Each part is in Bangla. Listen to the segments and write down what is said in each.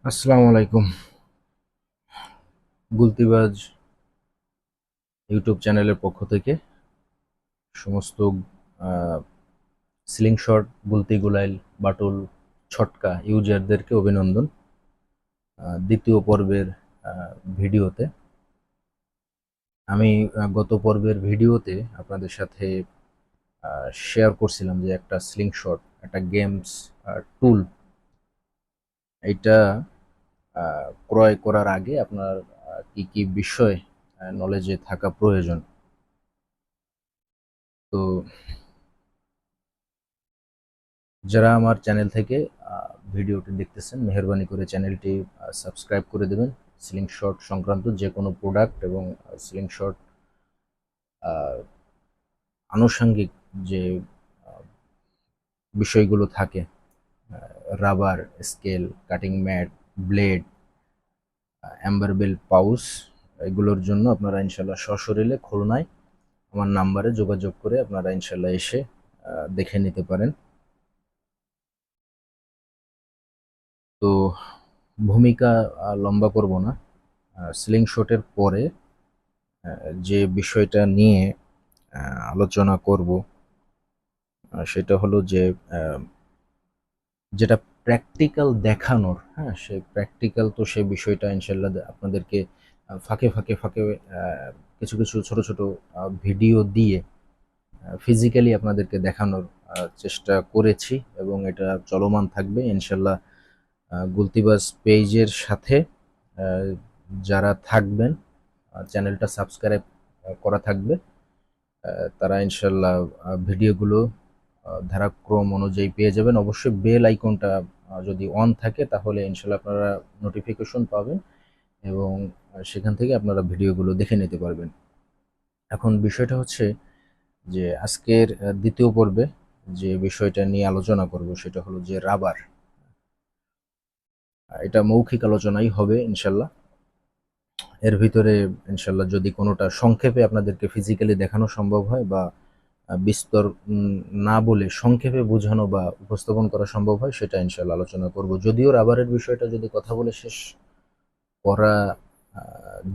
আসসালামু আলাইকুম। গুলতিবাজ ইউটিউব চ্যানেলের পক্ষ থেকে সমস্ত স্লিং শট, গুলতি গুলাইল, বাটুল, ছটকা ইউজারদেরকে অভিনন্দন। দ্বিতীয় পর্বের ভিডিওতে আমি গত পর্বের ভিডিওতে আপনাদের সাথে শেয়ার করছিলাম যে একটা স্লিং শট, একটা গেমস টুল, এইটা ক্রয় করার আগে আপনার কি কি বিষয় নলেজে থাকা প্রয়োজন। তো যারা আমার চ্যানেল থেকে ভিডিওটি দেখতেছেন, মেহরবানি করে চ্যানেলটি সাবস্ক্রাইব করে দেবেন। স্লিং শট সংক্রান্ত যে কোনো প্রোডাক্ট এবং স্লিং শট আনুষঙ্গিক যে আহ, বিষয়গুলো থাকে, rubber, scale, cutting mat, blade, অ্যাম্বার বেল পাউচ, এগুলোর জন্য আপনারা ইনশাল্লাহ সশরীরে খুলনায় আমার নাম্বারে যোগাযোগ করে আপনারা ইনশাল্লাহ এসে দেখে নিতে পারেন। তো ভূমিকা লম্বা করব না। স্লিং শটের পরে যে বিষয়টা নিয়ে আলোচনা করব সেটা হলো যে যেটা প্র্যাকটিক্যাল দেখানোর, হ্যাঁ, সেই প্র্যাকটিক্যাল তো সেই বিষয়টা ইনশাল্লাহ আপনাদেরকে ফাঁকে কিছু কিছু ছোট ছোট ভিডিও দিয়ে ফিজিক্যালি আপনাদেরকে দেখানোর চেষ্টা করেছি এবং এটা চলমান থাকবে ইনশাল্লাহ। গুলতিবাজ পেজের সাথে যারা থাকবেন, চ্যানেলটা সাবস্ক্রাইব করা থাকবে, তারা ইনশাল্লাহ ভিডিওগুলো ধারাক্রম অনুযায়ী পেয়ে যাবেন। অবশ্যই বেল আইকনটা যদি অন থাকে তাহলে ইনশাল্লাহ আপনারা নোটিফিকেশন পাবেন এবং সেখান থেকে আপনারা ভিডিওগুলো দেখে নিতে পারবেন। এখন বিষয়টা হচ্ছে যে আজকের দ্বিতীয় পর্বে যে বিষয়টা নিয়ে আলোচনা করব সেটা হলো যে রাবার। এটা মৌখিক আলোচনাই হবে ইনশাল্লাহ। এর ভিতরে ইনশাল্লাহ যদি কোনোটা সংক্ষেপে আপনাদেরকে ফিজিক্যালি দেখানো সম্ভব হয় বা বিস্তর না বলে সংক্ষেপে বোঝানো বা উপস্থাপন করা সম্ভব হয়, সেটা ইনশাল্লাহ আলোচনা করব। যদিও রাবারের বিষয়টা যদি কথা বলে শেষ করা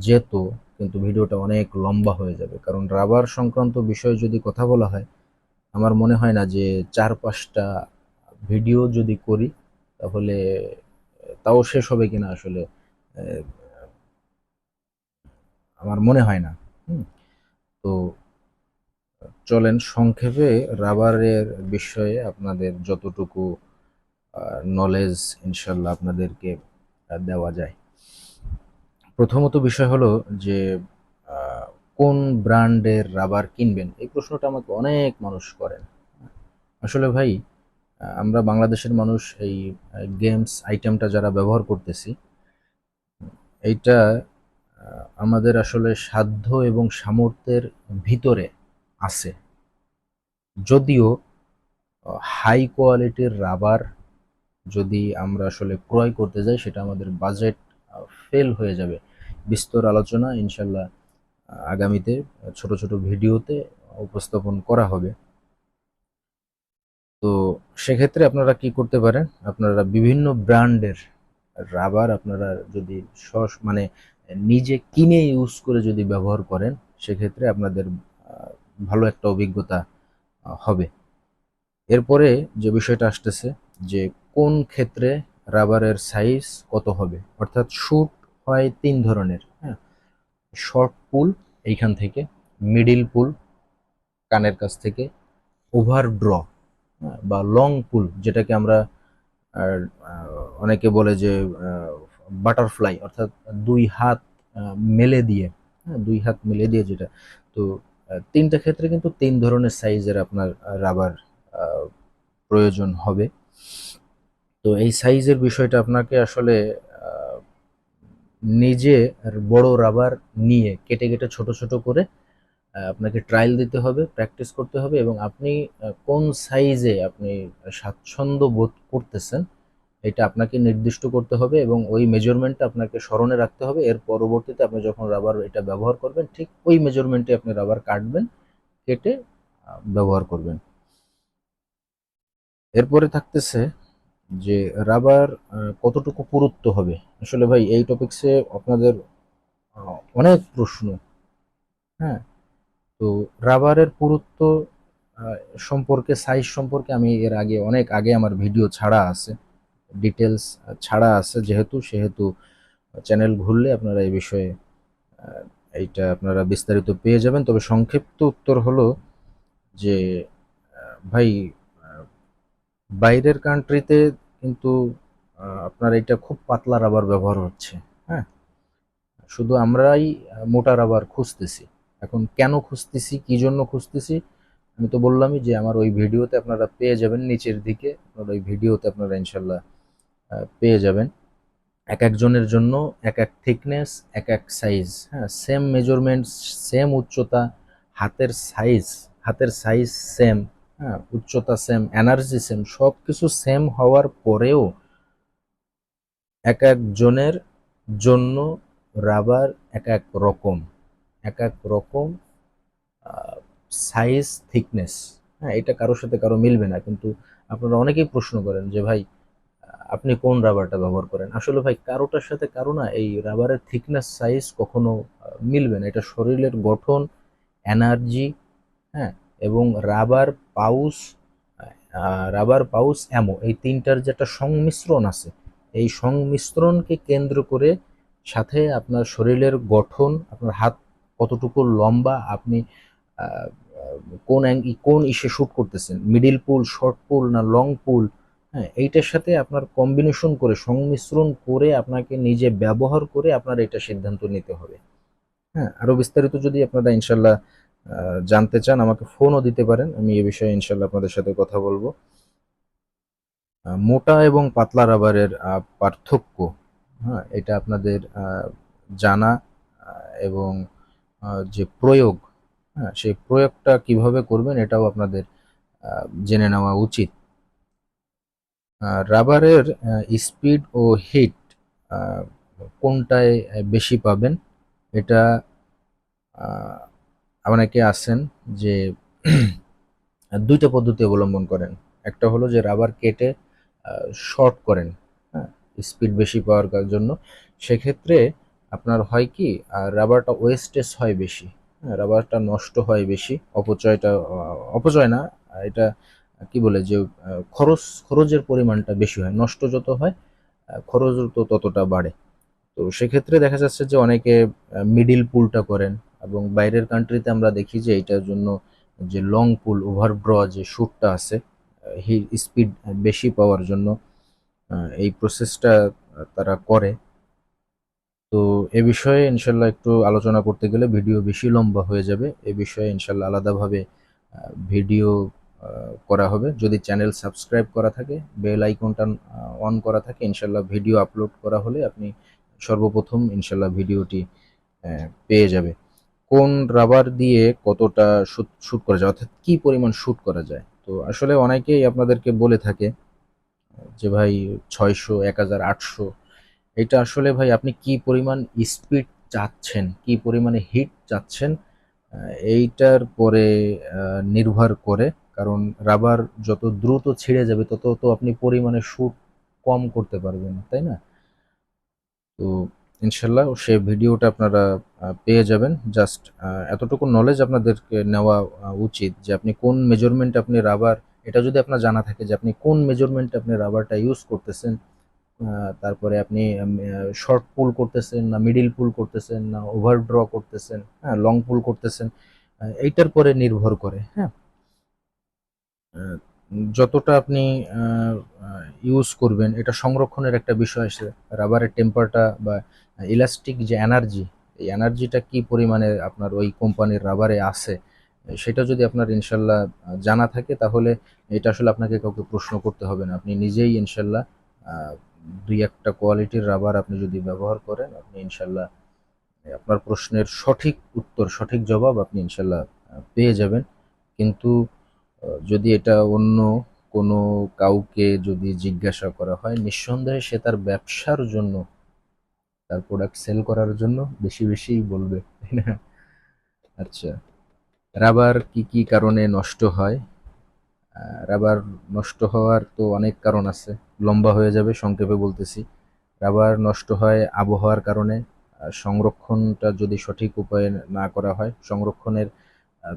যেত, কিন্তু ভিডিওটা অনেক লম্বা হয়ে যাবে, কারণ রাবার সংক্রান্ত বিষয় যদি কথা বলা হয় আমার মনে হয় না যে 4-5টা ভিডিও যদি করি তাহলে তাও শেষ হবে কিনা আসলে আমার মনে হয় না। হুম। তো চলেন সংক্ষেপে রাবারের বিষয়ে আপনাদের যতটুকু নলেজ ইনশাল্লাহ আপনাদেরকে দেওয়া যায়। প্রথমত বিষয় হলো যে কোন ব্র্যান্ডের রাবার কিনবেন, এই প্রশ্নটা আমাকে অনেক মানুষ করেন। আসলে ভাই, আমরা বাংলাদেশের মানুষ এই গেমস আইটেমটা যারা ব্যবহার করতেছি, এইটা আমাদের আসলে সাধ্য এবং সামর্থ্যের ভিতরে আছে। যদিও হাই কোয়ালিটির রাবার যদি আমরা আসলে ক্রয় করতে যাই সেটা আমাদের বাজেট ফেল হয়ে যাবে। বিস্তর আলোচনা ইনশাল্লাহ আগামীতে ছোট ছোট ভিডিওতে উপস্থাপন করা হবে। তো সেক্ষেত্রে আপনারা কি করতে পারেন, আপনারা বিভিন্ন ব্র্যান্ডের রাবার আপনারা যদি মানে নিজে কিনে ইউজ করে যদি ব্যবহার করেন, সেক্ষেত্রে আপনাদের ভালো একটা অভিজ্ঞতা হবে। এরপরে যে বিষয়টা আসতেছে যে কোন ক্ষেত্রে রাবারের সাইজ কত হবে, অর্থাৎ শুট হয় 3 ধরনের, হ্যাঁ। শর্ট পুল এইখান থেকে, মিডিল পুল কানের কাছ থেকে, ওভার ড্র বা লং পুল যেটাকে আমরা আর অনেকে বলে যে বাটারফ্লাই, অর্থাৎ 2 হাত মেলে দিয়ে, হ্যাঁ, 2 হাত মেলে দিয়ে যেটা। তো 3টা ক্ষেত্রে কিন্তু 3 ধরনের সাইজের আপনার রাবার প্রয়োজন হবে। তো এই সাইজের বিষয়টা আপনাকে আসলে আহ, নিজে বড় রাবার নিয়ে কেটে কেটে ছোট ছোট করে আপনাকে ট্রায়াল দিতে হবে, প্র্যাকটিস করতে হবে এবং আপনি কোন সাইজে আপনি স্বাচ্ছন্দ্য বোধ করতেছেন এটা আপনাকে নির্দিষ্ট করতে হবে এবং ওই মেজারমেন্টটা আপনাকে স্মরণে রাখতে হবে। এর পরবর্তীতে আপনি যখন রাবার এটা ব্যবহার করবেন ঠিক ওই মেজারমেন্টে আপনি রাবার কাটবেন, কেটে ব্যবহার করবেন। এরপরে থাকতেছে যে রাবার কতটুকু পুরুত্ব হবে। আসলে ভাই এই টপিকসে আপনাদের অনেক প্রশ্ন। হ্যাঁ, তো রাবারের পুরুত্ব আহ, সম্পর্কে, সাইজ সম্পর্কে আমি এর আগে, অনেক আগে আমার ভিডিও ছাড়া আছে, ডিটেলস ছাড়া আছে, যেহেতু সেহেতু চ্যানেল ঘুরলে আপনারা এই বিষয়ে আহ, এইটা আপনারা বিস্তারিত পেয়ে যাবেন। তবে সংক্ষিপ্ত উত্তর হলো যে ভাই, আহ, বাইরের কান্ট্রিতে কিন্তু আপনার এটা খুব পাতলা রাবার ব্যবহার হচ্ছে। হ্যাঁ, শুধু আমরাই মোটা রাবার খুঁজতেছি। এখন কেন খুঁজতেছি, কি জন্য খুঁজতেছি, আমি তো বললামই যে আমার ওই ভিডিওতে আপনারা পেয়ে যাবেন, নিচের দিকে আপনার ওই ভিডিওতে আপনারা ইনশাল্লাহ পেয়ে যাবেন। এক একজনের জন্য এক এক থিকনেস, এক এক সাইজ। হ্যাঁ, সেম মেজারমেন্ট, সেম উচ্চতা, হাতের সাইজ, হাতের সাইজ সেম, হ্যাঁ, উচ্চতা সেম, এনার্জি সেম, সব কিছু সেম হওয়ার পরেও এক একজনের জন্য রাবার এক এক রকম, এক এক রকম সাইজ, থিকনেস। হ্যাঁ, এটা কারোর সাথে কারো মিলবে না। কিন্তু আপনারা অনেকেই প্রশ্ন করেন যে ভাই আপনি কোন রাবারটা ব্যবহার করেন। আসলে ভাই কারোটার সাথে কারো না এই রাবারের থিকনেস, সাইজ কখনো মিলবে না। এটা শরীরের গঠন, এনার্জি, হ্যাঁ, এবং পাউস রাবার পাউস অ্যামো, এই তিনটার যেটা সংমিশ্রণ আছে, এই সংমিশ্রণকে কেন্দ্র করে, সাথে আপনার শরীরের গঠন, আপনার হাত কতটুকু লম্বা, আপনি আহ, কোন ইসে শুট করতেছেন, মিডিল পুল, শর্ট পুল না লং পুল, হ্যাঁ, এইটার সাথে আপনার কম্বিনেশন করে, সংমিশ্রণ করে, আপনাকে নিজে ব্যবহার করে আপনার এটা সিদ্ধান্ত নিতে হবে। হ্যাঁ, আরো বিস্তারিত যদি আপনারা ইনশাল্লাহ জানতে চান, আমাকে ফোনও দিতে পারেন, আমি এ বিষয়ে ইনশাল্লাহ আপনাদের সাথে কথা বলবো। মোটা এবং পাতলা রাবারের পার্থক্য, হ্যাঁ, এটা আপনাদের জানা এবং যে প্রয়োগ, হ্যাঁ, সেই প্রয়োগটা কিভাবে করবেন এটাও আপনাদের জেনে নেওয়া উচিত। রাবারের স্পিড ও হিট কোনটায় বেশি পাবেন, এটা অনেকে আছেন যে দুইটা পদ্ধতি অবলম্বন করেন। একটা হলো যে রাবার কেটে শর্ট করেন, হ্যাঁ, স্পিড বেশি পাওয়ার জন্য। সেক্ষেত্রে আপনার হয় কি, রাবারটা ওয়েস্টেজ হয় বেশি, হ্যাঁ, রাবারটা নষ্ট হয় বেশি, অপচয়টা অপচয় না, এটা কি বলে যে খরচের পরিমাণটা বেশি হয়, নষ্ট যত হয় খরচ তো ততটা বাড়ে। তো সেক্ষেত্রে দেখা যাচ্ছে যে অনেকে মিডিল পুলটা করেন, এবং বাইরের কান্ট্রিতে আমরা দেখি যে এইটার জন্য যে লং পুল, ওভার ড্র যে শ্যুটটা আছে, স্পিড বেশি পাওয়ার জন্য এই প্রসেসটা তারা করে। তো এ বিষয়ে ইনশাল্লাহ একটু আলোচনা করতে গেলে ভিডিও বেশি লম্বা হয়ে যাবে। এ বিষয়ে ইনশাল্লাহ আলাদাভাবে ভিডিও করা হবে। যদি চ্যানেল সাবস্ক্রাইব করা থাকে, বেল আইকনটা অন করা থাকে, ইনশাল্লাহ ভিডিও আপলোড করা হলে আপনি সর্বপ্রথম ইনশাল্লাহ ভিডিওটি পেয়ে যাবে। কোন রাবার দিয়ে কতটা শুট করা যায়, অর্থাৎ কি পরিমাণ শুট করা যায়। তো আসলে অনেকেই আপনাদেরকে বলে থাকে যে ভাই 600, 1800, এটা আসলে ভাই আপনি কি পরিমাণ স্পিড চাচ্ছেন, কি পরিমাণে হিট চাচ্ছেন, এইটার পরে নির্ভর করে। কারণ রাবার যত দ্রুত ছিঁড়ে যাবে তত তো আপনি পরিমাণে শুট কম করতে পারবেন, তাই না? তো ইনশাল্লাহ সে ভিডিওটা আপনারা পেয়ে যাবেন। জাস্ট এতটুকু নলেজ আপনাদেরকে নেওয়া উচিত যে আপনি কোন মেজারমেন্ট আপনি রাবার, এটা যদি আপনার জানা থাকে যে আপনি কোন মেজারমেন্টে আপনি রাবারটা ইউজ করতেছেন, তারপরে আপনি শর্ট পুল করতেছেন না মিডিল পুল করতেছেন না ওভার ড্র করতেছেন, হ্যাঁ, লং পুল করতেছেন, এইটার পরে নির্ভর করে। হ্যাঁ, আহ, যতটা আপনি ইউজ করবেন, এটা সংরক্ষণের একটা বিষয় আছে। রাবারের টেম্পারটা বা ইলাস্টিক যে এনার্জি, এই এনার্জিটা কি পরিমাণে আপনার ওই কোম্পানির রাবারে আছে, সেটা যদি আপনার ইনশাল্লাহ জানা থাকে, তাহলে এটা আসলে আপনাকে কাউকে প্রশ্ন করতে হবে না। আপনি নিজেই ইনশাল্লাহ আহ, দুই একটা কোয়ালিটির রাবার আপনি যদি ব্যবহার করেন, আপনি ইনশাল্লাহ আপনার প্রশ্নের সঠিক উত্তর, সঠিক জবাব আপনি ইনশাল্লাহ পেয়ে যাবেন। কিন্তু যদি এটা অন্য কোনো কাউকে যদি জিজ্ঞাসা করা হয়, নিঃসন্দেহে সে তার ব্যবসার জন্য, তার প্রোডাক্ট সেল করার জন্য বেশি বেশিই বলবে, তাই না? আচ্ছা, রাবার কি কি কারণে নষ্ট হয়? রাবার নষ্ট হওয়ার তো অনেক কারণ আছে, লম্বা হয়ে যাবে, সংক্ষেপে বলতেছি। রাবার নষ্ট হয় আবহাওয়ার কারণে। সংরক্ষণটা যদি সঠিক উপায়ে না করা হয়, সংরক্ষণের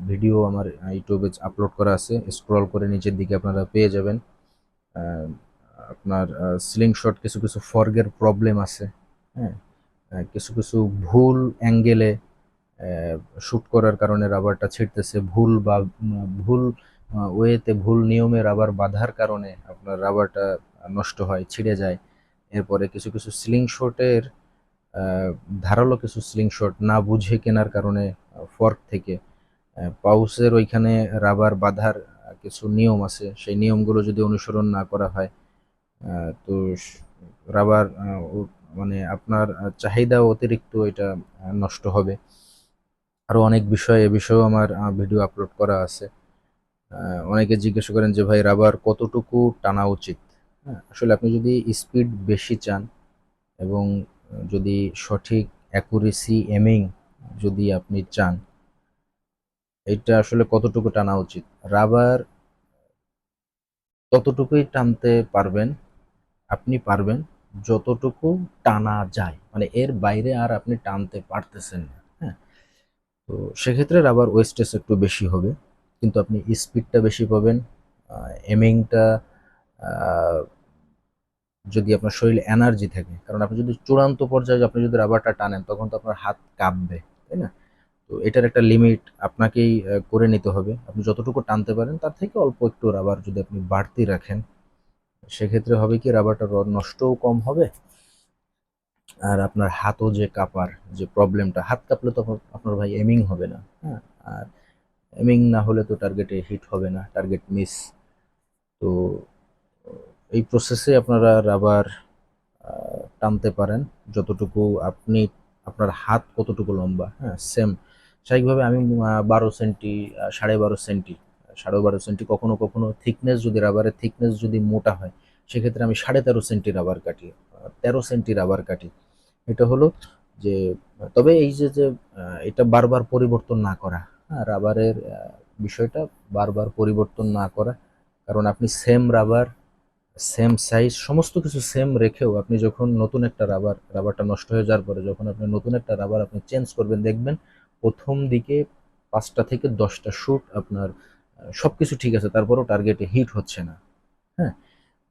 ভিডিও আমার ইউটিউবে আপলোড করা আছে, স্ক্রল করে নিচের দিকে আপনারা পেয়ে যাবেন। আপনার স্লিং শট কিছু কিছু ফর্গের প্রবলেম আছে, হ্যাঁ, কিছু কিছু ভুল অ্যাঙ্গেলে শ্যুট করার কারণে রাবারটা ছিঁড়তেছে, ভুল ওয়েতে ভুল নিয়মে রাবার বাঁধার কারণে আপনার রাবারটা নষ্ট হয়, ছিঁড়ে যায়। এরপরে কিছু কিছু স্লিং শটের ধারালো কিছু স্লিং শট না বুঝে কেনার কারণে ফর্ক থেকে পাউসের ওইখানে রাবার বাঁধার কিছু নিয়ম আছে, সেই নিয়মগুলো যদি অনুসরণ না করা হয় তো রাবার মানে আপনার চাহিদা অতিরিক্ত এটা নষ্ট হবে। আরো অনেক বিষয়, এ বিষয়েও আমার ভিডিও আপলোড করা আছে। অনেকে জিজ্ঞাসা করেন যে ভাই রাবার কতটুকু টানা উচিত। হ্যাঁ, আসলে আপনি যদি স্পিড বেশি চান এবং যদি সঠিক অ্যাকুরেসি এমিং যদি আপনি চান, এটা আসলে কতটুকু টানা উচিত, রাবার ততটুকুই টানতে পারবেন, আপনি পারবেন যতটুকু টানা যায়, মানে এর বাইরে আর আপনি টানতে পারতেছেন না। হ্যাঁ, তো সেক্ষেত্রে রাবার ওয়েস্টেজ একটু বেশি হবে, কিন্তু আপনি স্পিডটা বেশি পাবেন। এমিংটা যদি আপনার শরীরে এনার্জি থাকে, কারণ আপনি যদি চূড়ান্ত পর্যায়ে আপনি যদি রাবারটা টানেন তখন তো আপনার হাত কাঁপবে, তাই না? তো এটার একটা লিমিট আপনাকেই করে নিতে হবে। আপনি যতটুকু টানতে পারেন তার থেকে অল্প একটু রাবার যদি আপনি বাড়তি রাখেন, সেক্ষেত্রে হবে কি রাবারটা নষ্টও কম হবে, আর আপনার হাতও যে কাঁপার যে প্রবলেমটা, হাত কাঁপলে তখন আপনার ভাই এমিং হবে না। হ্যাঁ, আর এমিং না হলে তো টার্গেটে হিট হবে না, টার্গেট মিস। তো এই প্রসেসে আপনারা রাবার টানতে পারেন যতটুকু আপনি, আপনার হাত কতটুকু লম্বা, হ্যাঁ সেম। স্বাভাবিকভাবে আমি 12 সেন্টি, 12.5 সেন্টি, 12.5 সেন্টি, কখনো কখনো থিকনেস যদি রাবারের থিকনেস যদি মোটা হয় সেক্ষেত্রে আমি 13.5 সেন্টি রাবার কাটি, 13 সেন্টি রাবার কাটি। এটা হলো যে, তবে এই যে যে এটা বারবার পরিবর্তন না করা, হ্যাঁ রাবারের বিষয়টা বারবার পরিবর্তন না করা, কারণ আপনি সেম রাবার, সেম সাইজ, সমস্ত কিছু সেম রেখেও আপনি যখন নতুন একটা রাবারটা নষ্ট হয়ে যাওয়ার পরে যখন আপনি নতুন একটা রাবার আপনি চেঞ্জ করবেন, দেখবেন প্রথম দিকে 5টা থেকে 10টা শুট আপনার সবকিছু ঠিক আছে, তারপরেও টার্গেটে হিট হচ্ছে না। হ্যাঁ,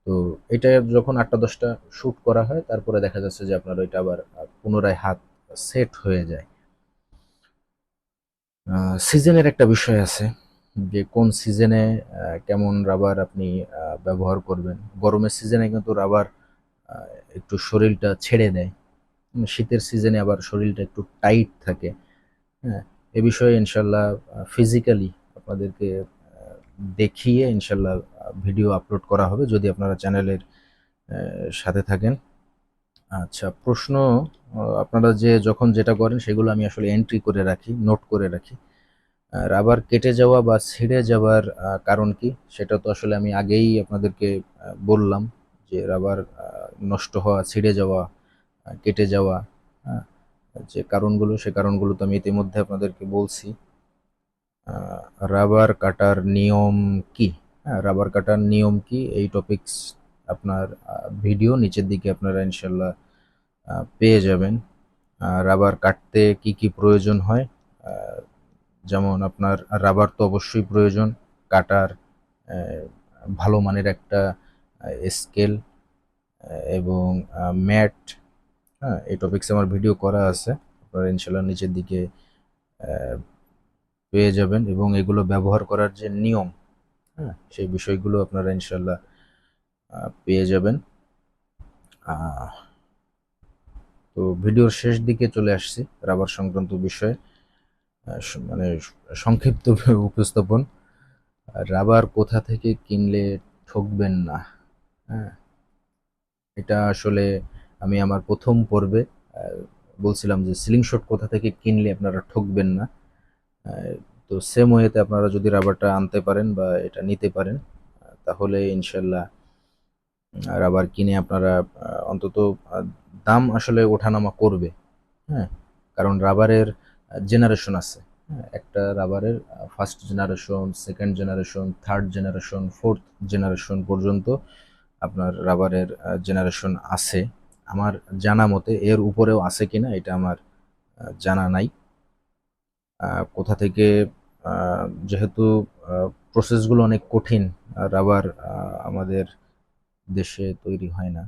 তো এটা যখন 8টা 10টা শুট করা হয় তারপরে দেখা যাচ্ছে যে আপনার ওইটা আবার পুনরায় হাত সেট হয়ে যায়। সিজনের একটা বিষয় আছে, যে কোন সিজনে কেমন রাবার আপনি ব্যবহার করবেন। গরমের সিজনে কিন্তু রাবার একটু শরীরটা ছেড়ে দেয়, শীতের সিজনে আবার শরীরটা একটু টাইট থাকে। হ্যাঁ, এ বিষয়ে ইনশাল্লাহ ফিজিক্যালি আপনাদেরকে দেখিয়ে ইনশাল্লাহ ভিডিও আপলোড করা হবে যদি আপনারা চ্যানেলের সাথে থাকেন। আচ্ছা, প্রশ্ন, আপনারা যে যখন যেটা করেন সেগুলো আমি আসলে এন্ট্রি করে রাখি, নোট করে রাখি। রাবার কেটে যাওয়া বা ছিঁড়ে যাওয়ার কারণ কি সেটা তো আসলে আমি আগেই আপনাদেরকে বললাম, যে রাবার নষ্ট হওয়া, ছিঁড়ে যাওয়া, কেটে যাওয়া, হ্যাঁ, যে কারণগুলো, সে কারণগুলো তো আমি ইতিমধ্যে আপনাদেরকে বলছি। রাবার কাটার নিয়ম কি, হ্যাঁ রাবার কাটার নিয়ম কি, এই টপিকস আপনার ভিডিও নিচের দিকে আপনারা ইনশাল্লাহ পেয়ে যাবেন। রাবার কাটতে কি কি প্রয়োজন হয়, আহ, যেমন আপনার রাবার তো অবশ্যই প্রয়োজন, কাটার ভালো মানের একটা স্কেল এবং ম্যাট। হ্যাঁ, এই টপিক্সে আমার ভিডিও করা আছে, আপনারা ইনশাল্লাহ নিচের দিকে পেয়ে যাবেন, এবং এগুলো ব্যবহার করার যে নিয়ম, হ্যাঁ সেই বিষয়গুলো আপনারা ইনশাল্লাহ পেয়ে যাবেন। তো ভিডিওর শেষ দিকে চলে আসছি রাবার সংক্রান্ত বিষয়ে, মানে সংক্ষিপ্ত উপস্থাপন। রাবার কোথা থেকে কিনলে ঠকবেন না, হ্যাঁ এটা আসলে আমি আমার প্রথম পর্বে বলছিলাম যে সিলিং শট কোথা থেকে কিনলে আপনারা ঠকবেন না। তো সেম ওয়েতে আপনারা যদি রাবারটা আনতে পারেন বা এটা নিতে পারেন, তাহলে ইনশাল্লাহ রাবার কিনে আপনারা অন্তত দাম আসলে ওঠানামা করবে। হ্যাঁ, কারণ রাবারের জেনারেশন আছে, হ্যাঁ, একটা রাবারের first generation, second generation, third generation, fourth generation পর্যন্ত আপনার রাবারের জেনারেশন আছে। আমার জানা মতে এর উপরেও আছে কিনা এটা আমার জানা নাই। কোথা থেকে, যেহেতু প্রসেসগুলো অনেক কঠিন, রাবার আমাদের দেশে তৈরি হয় না।